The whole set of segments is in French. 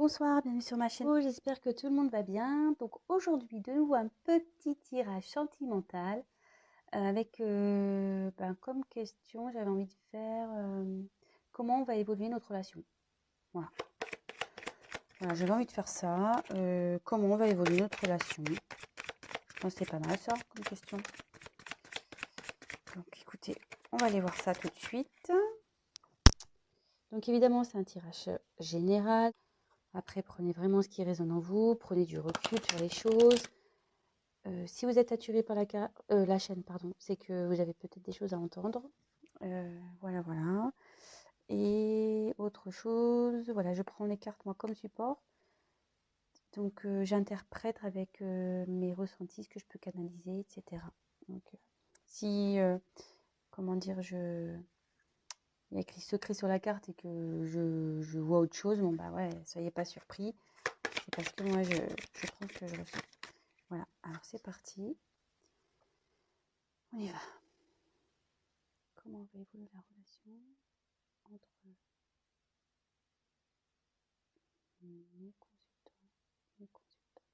Bonsoir, bienvenue sur ma chaîne. J'espère que tout le monde va bien. Donc aujourd'hui, de nouveau un petit tirage sentimental avec comme question, j'avais envie de faire comment va évoluer notre relation. Voilà, j'avais envie de faire ça. Comment va évoluer notre relation. Je pense que c'est pas mal ça comme question. Donc écoutez, on va aller voir ça tout de suite. Donc évidemment, c'est un tirage général. Après, prenez vraiment ce qui résonne en vous, prenez du recul sur les choses. Si vous êtes attiré par la chaîne, pardon, c'est que vous avez peut-être des choses à entendre. Voilà. Et autre chose, voilà, je prends les cartes moi comme support. Donc j'interprète avec mes ressentis, ce que je peux canaliser, etc. Donc si, comment dire, il y a écrit secret sur la carte et que je vois autre chose, bon bah ouais, soyez pas surpris. C'est parce que moi je prends ce que je ressens. Voilà, alors c'est parti. On y va. Comment va évoluer la relation entre mes consultants, mes consultantes,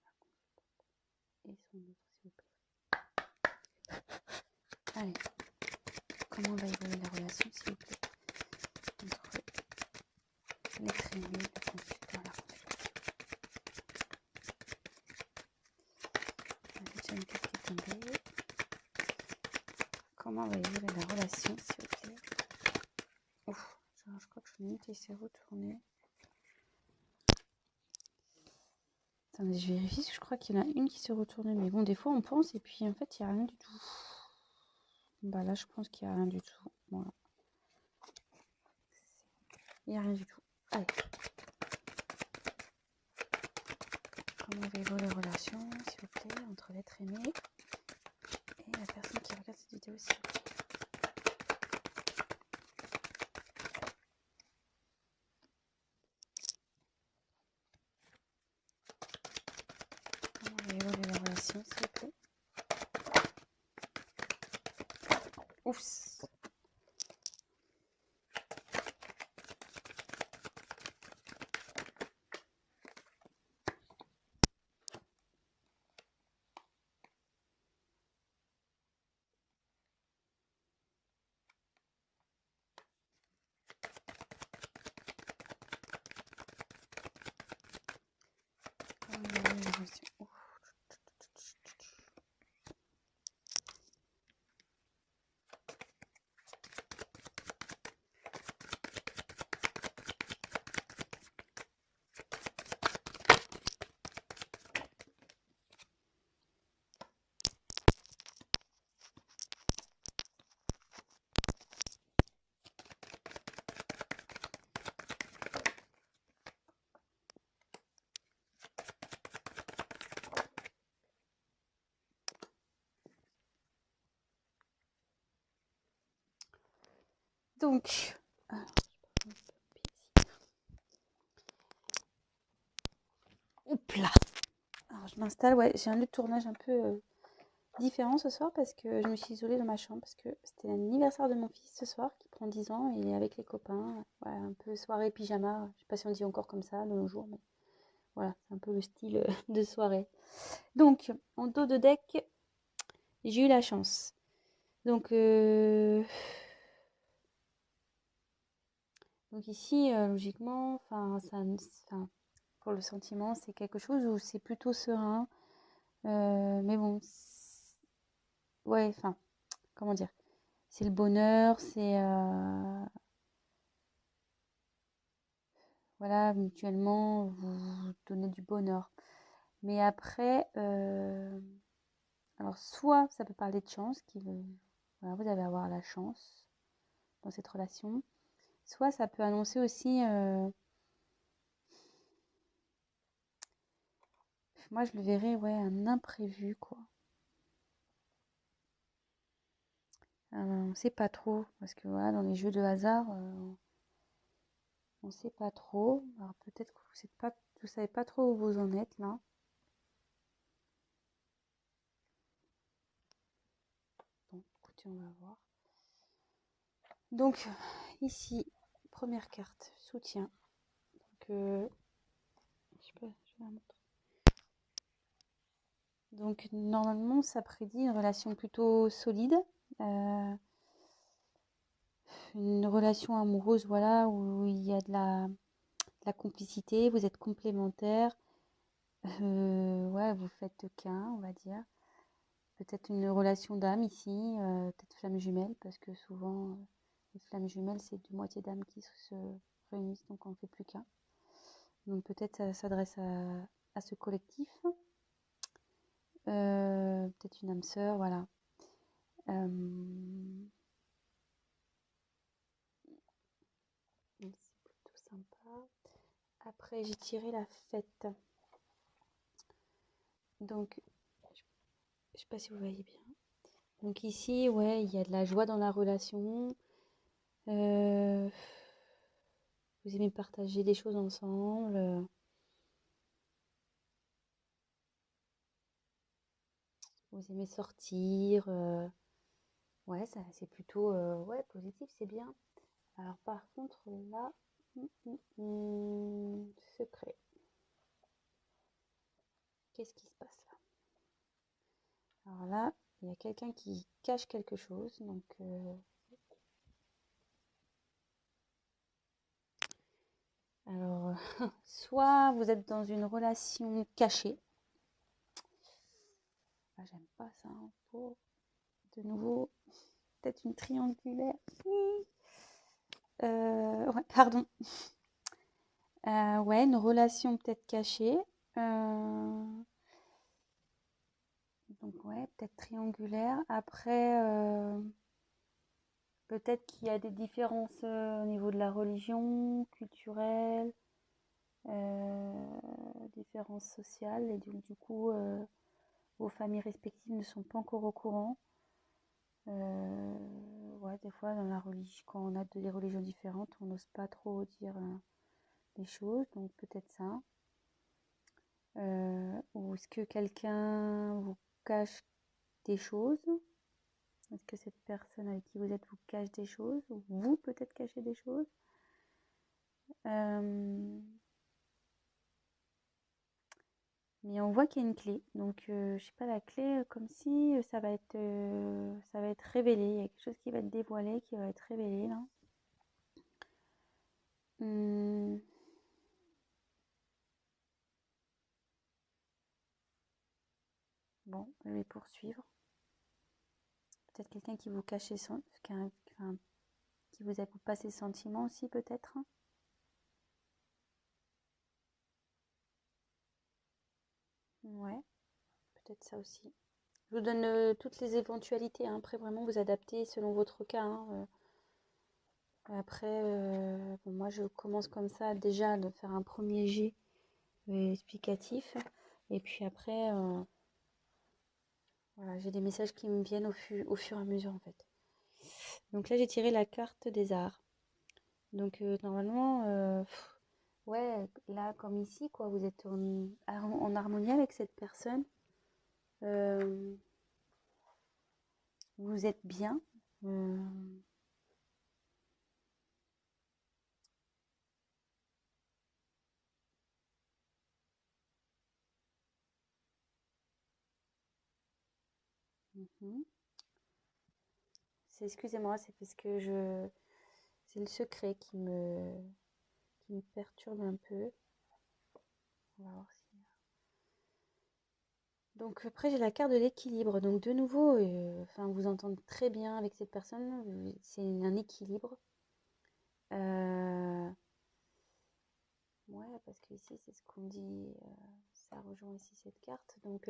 ma consultante et son autre, s'il vous plaît. Allez, comment va évoluer la relation, s'il vous plaît, entre l'être aimé, le consultant, la consultation. On a déjà une carte qui est tombée. Comment va évoluer la relation, s'il vous plaît. Ouf, je crois que j'en ai une qui s'est retournée. Attendez, je vérifie, parce que je crois qu'il y en a une qui s'est retournée. Mais bon, des fois, on pense et puis en fait, il n'y a rien du tout. Bah là, je pense qu'il n'y a rien du tout. Voilà. Il n'y a rien du tout. Allez. Comment va évoluer la relation, s'il vous plaît, entre l'être aimé et la personne qui regarde cette vidéo, s'il vous plaît. Comment va évoluer la relation, s'il vous plaît. Ouf. Comment va évoluer la relation. Ouf. Donc, alors, hop là. Alors, je m'installe. Ouais, j'ai un lieu de tournage un peu différent ce soir parce que je me suis isolée dans ma chambre parce que c'était l'anniversaire de mon fils ce soir qui prend 10 ans et il est avec les copains. Ouais, un peu soirée pyjama. Je sais pas si on dit encore comme ça de nos jours, mais voilà, c'est un peu le style de soirée. Donc, en dos de deck, j'ai eu la chance. Donc ici, logiquement, pour le sentiment, c'est quelque chose où c'est plutôt serein. Mais bon, ouais, enfin, comment dire? C'est le bonheur, c'est voilà, mutuellement, vous vous donnez du bonheur. Mais après, alors soit ça peut parler de chance, voilà, vous allez avoir la chance dans cette relation. Soit ça peut annoncer aussi, moi je le verrais, ouais, un imprévu, quoi. On sait pas trop, parce que voilà, dans les jeux de hasard, on sait pas trop. Alors peut-être que vous savez pas trop où vous en êtes là. Bon, écoutez, on va voir. Donc ici, première carte, soutien. Donc, je sais pas, je vais la montrer. Donc normalement, ça prédit une relation plutôt solide, une relation amoureuse, voilà, où il y a de la complicité, vous êtes complémentaires, ouais, vous faites qu'un, on va dire. Peut-être une relation d'âme ici, peut-être flamme jumelle, parce que souvent, les flammes jumelles, c'est deux moitiés d'âme qui se réunissent, donc on ne fait plus qu'un. Donc peut-être ça s'adresse à ce collectif. Peut-être une âme sœur, voilà. C'est plutôt sympa. Après, j'ai tiré la fête. Donc, je sais pas si vous voyez bien. Donc ici, ouais, il y a de la joie dans la relation. Vous aimez partager des choses ensemble. Vous aimez sortir. Ouais, ça, c'est plutôt ouais, positif, c'est bien. Alors par contre, là, secret. Qu'est-ce qui se passe là? Alors là, il y a quelqu'un qui cache quelque chose. Donc, alors, soit vous êtes dans une relation cachée. Ah, j'aime pas ça. Hein. Oh, de nouveau, peut-être une triangulaire. Ouais, pardon. Ouais, une relation peut-être cachée. Donc ouais, peut-être triangulaire. Après, peut-être qu'il y a des différences au niveau de la religion, culturelle, différences sociales. Et donc, du coup, vos familles respectives ne sont pas encore au courant. Ouais, des fois, dans la religion, quand on a des religions différentes, on n'ose pas trop dire les choses. Donc peut-être ça. Ou est-ce que quelqu'un vous cache des choses? Est-ce que cette personne avec qui vous êtes vous cache des choses? Ou vous peut-être cachez des choses? Mais on voit qu'il y a une clé. Donc je sais pas, la clé, comme si ça va être révélé. Il y a quelque chose qui va être dévoilé, qui va être révélé là. Hum, Bon, je vais poursuivre. Peut-être quelqu'un qui vous cache qui vous avoue pas ses sentiments aussi peut-être. Ouais, peut-être ça aussi. Je vous donne toutes les éventualités, hein. Après, vraiment, vous adaptez selon votre cas. Hein. Après, bon, moi, je commence comme ça déjà de faire un premier jet explicatif. Et puis après, voilà, j'ai des messages qui me viennent au fur et à mesure, en fait. Donc là, j'ai tiré la carte des arts. Donc, normalement, ouais, là, comme ici, quoi, vous êtes en harmonie avec cette personne. Vous êtes bien. Euh, mhm. Excusez-moi, c'est parce que c'est le secret qui me perturbe un peu. On va voir si. Donc après j'ai la carte de l'équilibre. Donc de nouveau, enfin vous entendez très bien avec cette personne. C'est un équilibre. Euh, ouais, parce que ici c'est ce qu'on dit. Ça rejoint ici cette carte. Donc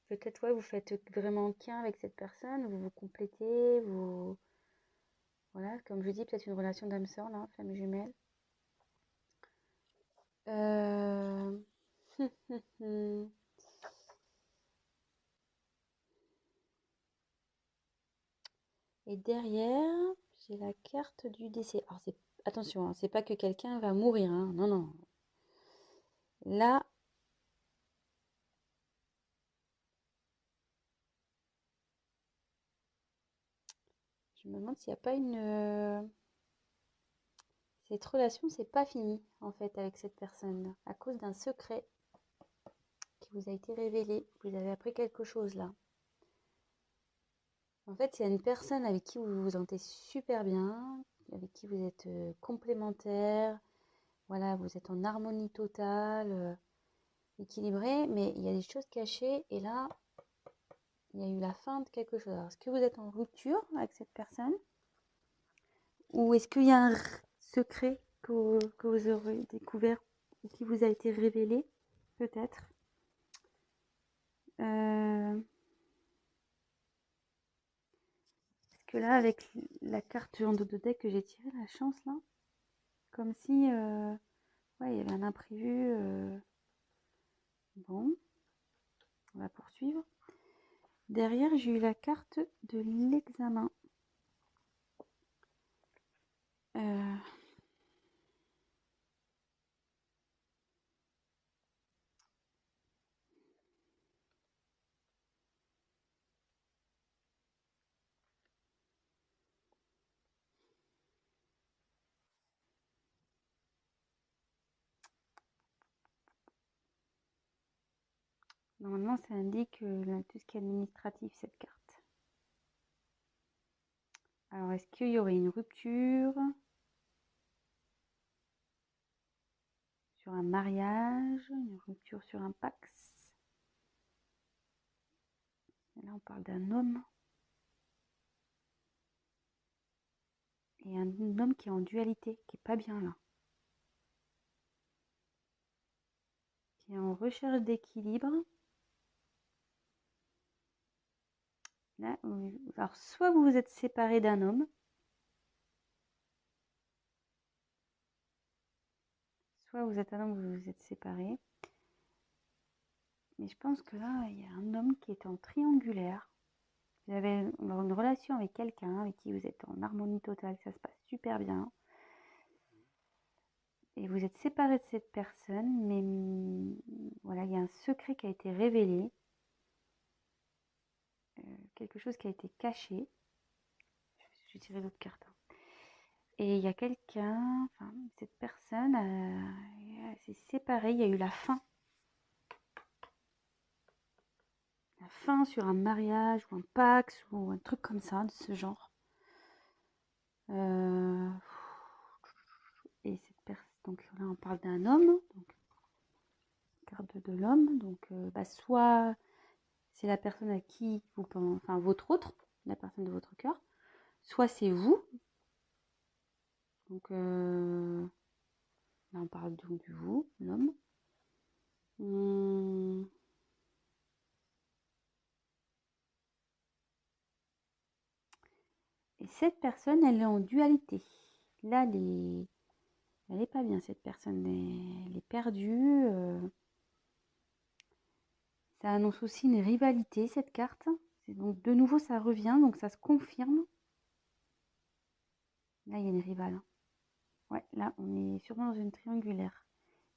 peut-être ouais, vous faites vraiment qu'un avec cette personne. Vous vous complétez. Voilà, comme je dis, peut-être une relation d'âme sœur là, flamme jumelle. Euh... Et derrière, j'ai la carte du décès. Alors, attention, hein, c'est pas que quelqu'un va mourir. Hein. Non, non. Là, je me demande s'il n'y a pas une. Cette relation, c'est pas fini, en fait, avec cette personne-là, à cause d'un secret qui vous a été révélé. Vous avez appris quelque chose, là. En fait, il y a une personne avec qui vous vous sentez super bien, avec qui vous êtes complémentaires. Voilà, vous êtes en harmonie totale, équilibré, mais il y a des choses cachées. Et là, il y a eu la fin de quelque chose. Alors, est-ce que vous êtes en rupture avec cette personne? Ou est-ce qu'il y a un secret que vous aurez découvert ou qui vous a été révélé? Peut-être. Parce que là, avec la carte en dos de deck que j'ai tirée, la chance, là, comme si ouais, il y avait un imprévu. Bon, on va poursuivre. Derrière, j'ai eu la carte de l'examen. Normalement, ça indique tout ce qui est administratif, cette carte. Alors, est-ce qu'il y aurait une rupture sur un mariage, une rupture sur un pax? Et là, on parle d'un homme. Et un homme qui est en dualité, qui est pas bien là. Qui est en recherche d'équilibre. Là, alors, soit vous vous êtes séparé d'un homme, soit vous êtes un homme, vous vous êtes séparé. Mais je pense que là, il y a un homme qui est en triangulaire. Vous avez une relation avec quelqu'un avec qui vous êtes en harmonie totale, ça se passe super bien. Et vous êtes séparé de cette personne, mais voilà, il y a un secret qui a été révélé. Quelque chose qui a été caché. Je vais tirer l'autre carte. Et il y a quelqu'un, enfin, cette personne s'est séparée, il y a eu la fin. La fin sur un mariage ou un pax ou un truc comme ça, de ce genre. Et cette personne, donc là on parle d'un homme, donc carte de l'homme, donc soit c'est la personne à qui vous pensez, enfin votre autre, la personne de votre cœur, soit c'est vous. Donc là on parle donc du vous, l'homme. Et cette personne, elle est en dualité. Là, elle est pas bien, cette personne. Elle est perdue. Ça annonce aussi une rivalité, cette carte. Donc, de nouveau, ça revient, donc ça se confirme. Là, il y a une rivale. Ouais, là, on est sûrement dans une triangulaire.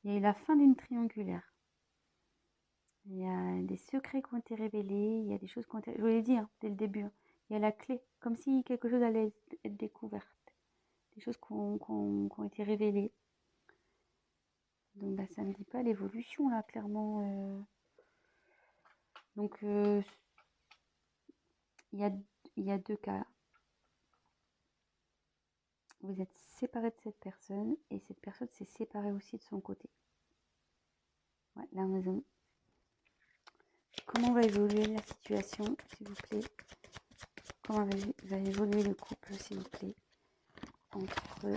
Il y a eu la fin d'une triangulaire. Il y a des secrets qui ont été révélés. Il y a des choses qui ont été... Je vous l'ai dit dès le début. Il y a la clé, comme si quelque chose allait être découverte. Des choses qui ont été révélées. Donc, ça ne dit pas l'évolution, là, clairement. Donc, il y a deux cas. Vous êtes séparé de cette personne et cette personne s'est séparée aussi de son côté. Ouais, là, comment va évoluer la situation, s'il vous plaît? Comment va évoluer le couple, s'il vous plaît, entre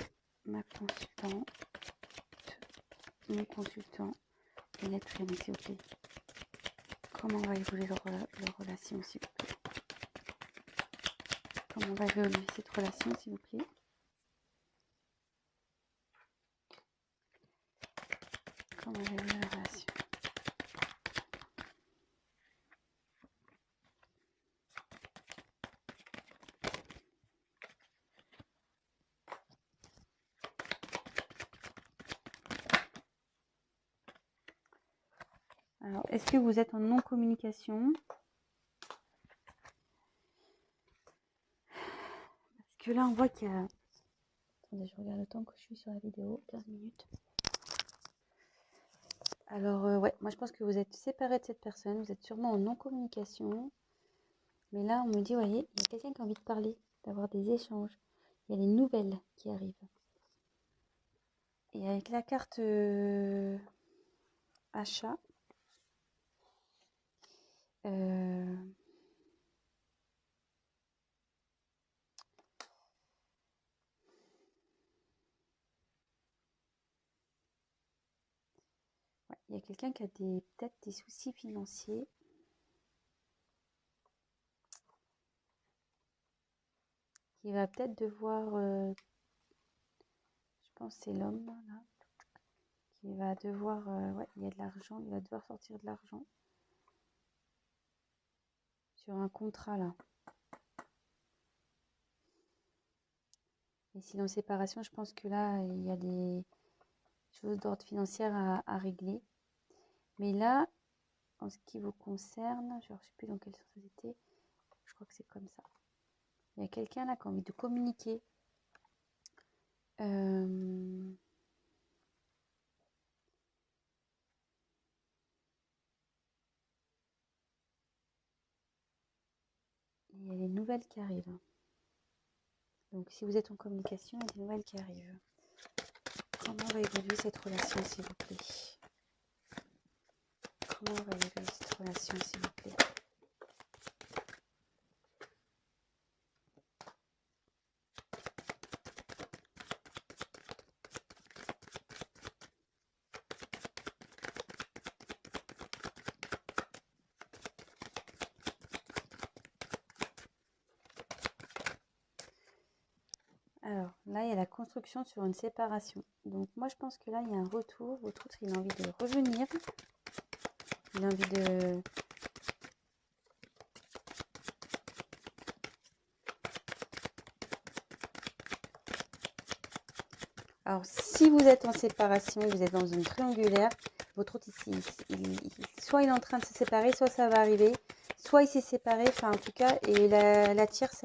ma consultante, mon consultant et l'être aimé, s'il vous plaît? Comment va évoluer leur relation, s'il vous plaît? Comment va évoluer cette relation, s'il vous plaît? Comment va évoluer la relation? Alors, est-ce que vous êtes en non-communication? Parce que là, on voit qu'il y a... Attendez, je regarde le temps que je suis sur la vidéo, 15 minutes. Alors, ouais, moi je pense que vous êtes séparés de cette personne, vous êtes sûrement en non-communication. Mais là, on me dit, voyez, il y a quelqu'un qui a envie de parler, d'avoir des échanges. Il y a des nouvelles qui arrivent. Et avec la carte achat, ouais, il y a quelqu'un qui a peut-être des soucis financiers. Qui va peut-être devoir, je pense que c'est l'homme là, qui va devoir, ouais, il y a de l'argent, il va devoir sortir de l'argent sur un contrat là. Et sinon, en séparation, je pense que là, il y a des choses d'ordre financier à régler. Mais là, en ce qui vous concerne, je ne sais plus dans quelle société, je crois que c'est comme ça. Il y a quelqu'un là qui a envie de communiquer. Il y a des nouvelles qui arrivent. Donc si vous êtes en communication, il y a des nouvelles qui arrivent. Comment va évoluer cette relation, s'il vous plaît? Comment va évoluer cette relation, s'il vous plaît? Alors, là, il y a la construction sur une séparation. Donc, moi, je pense que là, il y a un retour. Votre autre, il a envie de revenir. Il a envie de... Alors, si vous êtes en séparation, vous êtes dans une triangulaire, votre autre, ici, soit il est en train de se séparer, soit ça va arriver, soit il s'est séparé, enfin, en tout cas, et la tierce,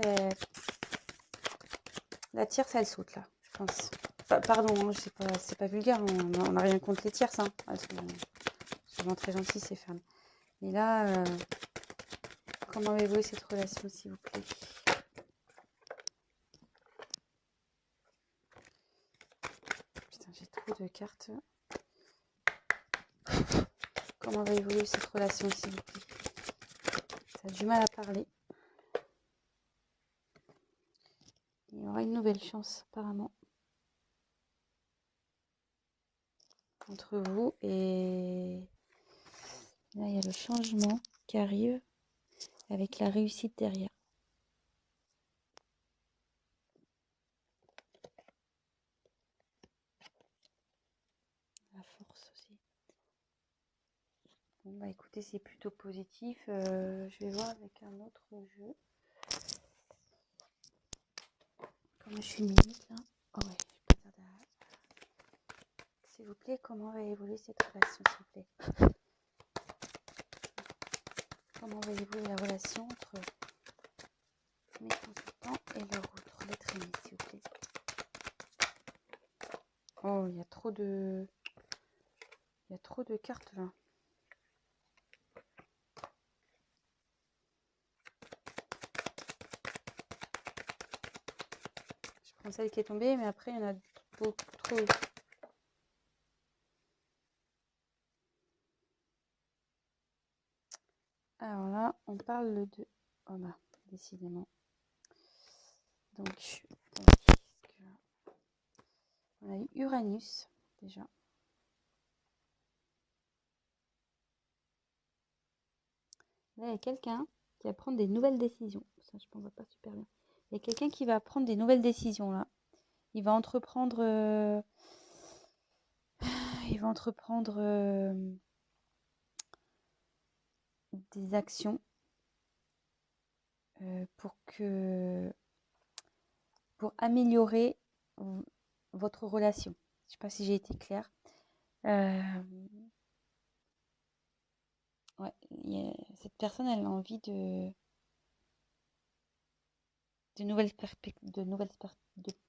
elle saute, là, je pense. Pardon, hein, c'est pas vulgaire, on n'a rien contre les tierces, hein. Elles sont souvent très gentilles, ces femmes. Mais là, comment évoluer cette relation, s'il vous plaît? Putain, j'ai trop de cartes. Comment va évoluer cette relation, s'il vous plaît? Ça a du mal à parler. Il y aura une nouvelle chance, apparemment, entre vous. Et là, il y a le changement qui arrive avec la réussite derrière. La force aussi. Bon, bah écoutez, c'est plutôt positif. Je vais voir avec un autre jeu. Comme je suis une minute là. Oh ouais, je peux dire s'il vous plaît, comment va évoluer cette relation, s'il vous plaît? Comment va évoluer la relation entre mes consultants et leur autre lettre aimée, s'il vous plaît? Oh, il y a trop de... Il y a trop de cartes là. Je prends celle qui est tombée, mais après, il y en a beaucoup trop. Alors là, on parle de... Oh bah, décidément. Donc, on a eu Uranus, déjà. Là, il y a quelqu'un qui va prendre des nouvelles décisions. Ça, je ne vois pas super bien. Il y a quelqu'un qui va prendre des nouvelles décisions, là. Il va entreprendre... il va entreprendre des actions pour améliorer votre relation. Je ne sais pas si j'ai été claire. Ouais, cette personne, elle a envie de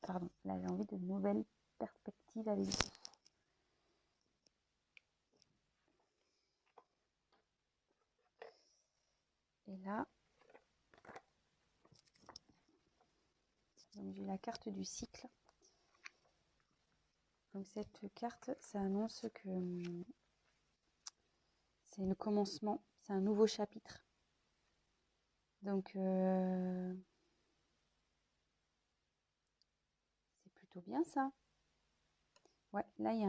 pardon, là j'ai envie de nouvelles perspectives avec vous. Et là, j'ai la carte du cycle. Donc cette carte, ça annonce que c'est le commencement, c'est un nouveau chapitre. Donc c'est plutôt bien ça. Ouais, là il y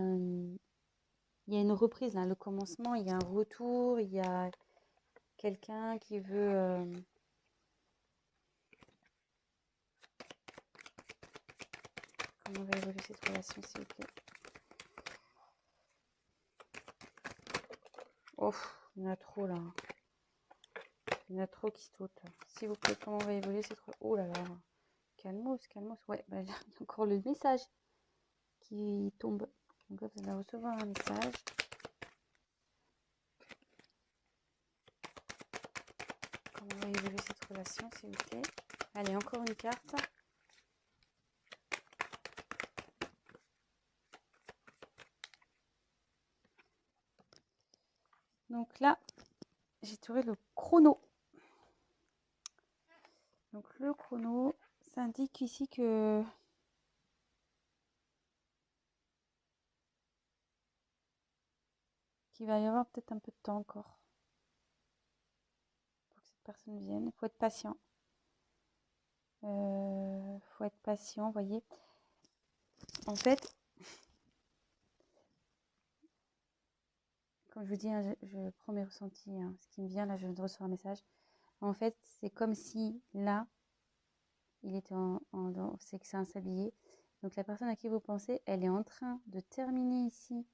a une reprise, là, le commencement, il y a un retour, il y a quelqu'un qui veut... Comment va évoluer cette relation, s'il vous plaît? Oh, il y en a trop là. Il y en a trop qui sautent. S'il vous plaît, comment va évoluer cette relation? Oh là là. Calmos, calmos. Ouais, bah, il y a encore le message qui tombe. Donc là, vous allez recevoir un message. Comment va évoluer cette relation, s'il vous plaît? Allez, encore une carte. Donc là, j'ai trouvé le chrono. Donc le chrono, ça indique ici que qu'il va y avoir peut-être un peu de temps encore pour que cette personne vienne. Il faut être patient. Faut être patient, vous voyez. En fait, comme je vous dis, hein, je prends mes ressentis, hein, ce qui me vient, là je reçois un message. En fait, c'est comme si là, il était c'est que c'est un sablier. Donc la personne à qui vous pensez, elle est en train de terminer ici,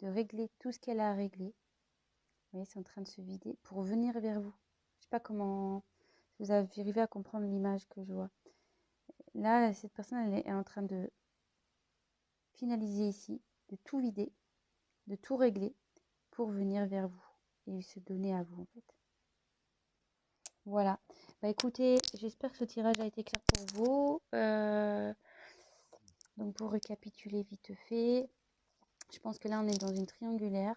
de régler tout ce qu'elle a à régler. Vous voyez, c'est en train de se vider pour venir vers vous. Je sais pas comment vous arrivez à comprendre l'image que je vois. Là, cette personne, elle est en train de finaliser ici, de tout vider, de tout régler pour venir vers vous et se donner à vous en fait. Voilà. Bah écoutez, j'espère que ce tirage a été clair pour vous. Donc pour récapituler vite fait, je pense que là on est dans une triangulaire.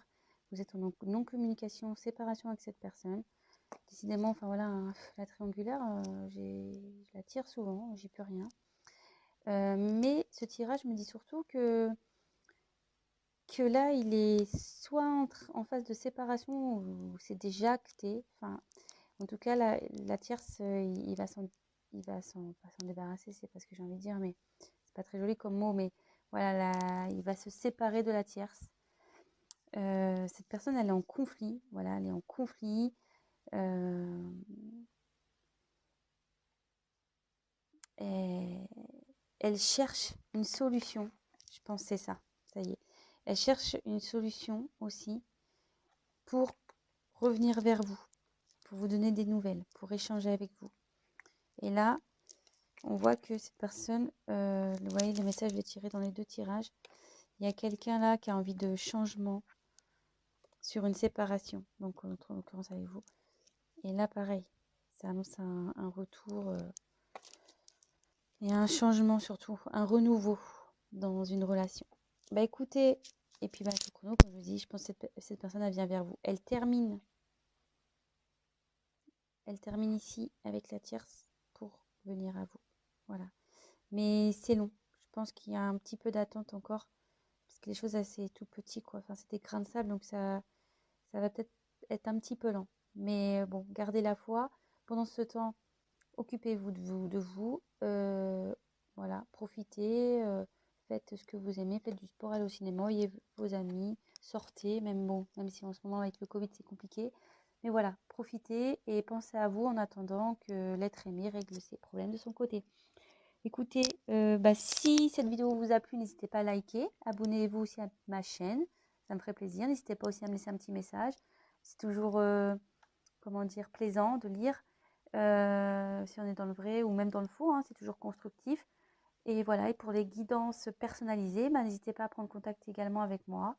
Vous êtes en non-communication, séparation avec cette personne. Décidément, enfin voilà, hein, la triangulaire, je la tire souvent, j'y peux rien. Mais ce tirage me dit surtout que là, il est soit en phase de séparation ou c'est déjà acté. Enfin, en tout cas, la tierce, il va pas s'en débarrasser, c'est pas ce que j'ai envie de dire, mais c'est pas très joli comme mot, mais voilà, il va se séparer de la tierce. Cette personne, elle est en conflit, voilà, elle est en conflit. Elle cherche une solution, je pense que c'est ça, ça y est. Elle cherche une solution aussi pour revenir vers vous, pour vous donner des nouvelles, pour échanger avec vous. Et là, on voit que cette personne, vous voyez, le message est tiré dans les deux tirages. Il y a quelqu'un là qui a envie de changement sur une séparation, donc en l'occurrence avec vous. Et là, pareil, ça annonce un retour et un changement surtout, un renouveau dans une relation. Bah écoutez, et puis bah, le chrono, comme je vous dis, je pense que cette personne, elle vient vers vous. Elle termine ici avec la tierce pour venir à vous. Voilà. Mais c'est long. Je pense qu'il y a un petit peu d'attente encore. Parce que les choses, c'est tout petit, quoi. Enfin, c'est des grains de sable, donc ça va peut-être être un petit peu lent. Mais bon, gardez la foi. Pendant ce temps, occupez-vous de vous. Voilà, profitez. Faites ce que vous aimez. Faites du sport, allez au cinéma, voyez vos amis. Sortez, même si en ce moment, avec le Covid, c'est compliqué. Mais voilà, profitez et pensez à vous en attendant que l'être aimé règle ses problèmes de son côté. Écoutez, si cette vidéo vous a plu, n'hésitez pas à liker. Abonnez-vous aussi à ma chaîne. Ça me ferait plaisir. N'hésitez pas aussi à me laisser un petit message. C'est toujours, comment dire, plaisant de lire. Si on est dans le vrai ou même dans le faux, hein, c'est toujours constructif. Et voilà, et pour les guidances personnalisées, n'hésitez pas à prendre contact également avec moi.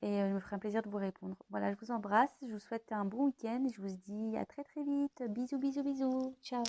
Et je me ferai un plaisir de vous répondre. Voilà, je vous embrasse. Je vous souhaite un bon week-end. Je vous dis à très très vite. Bisous, bisous, bisous. Ciao.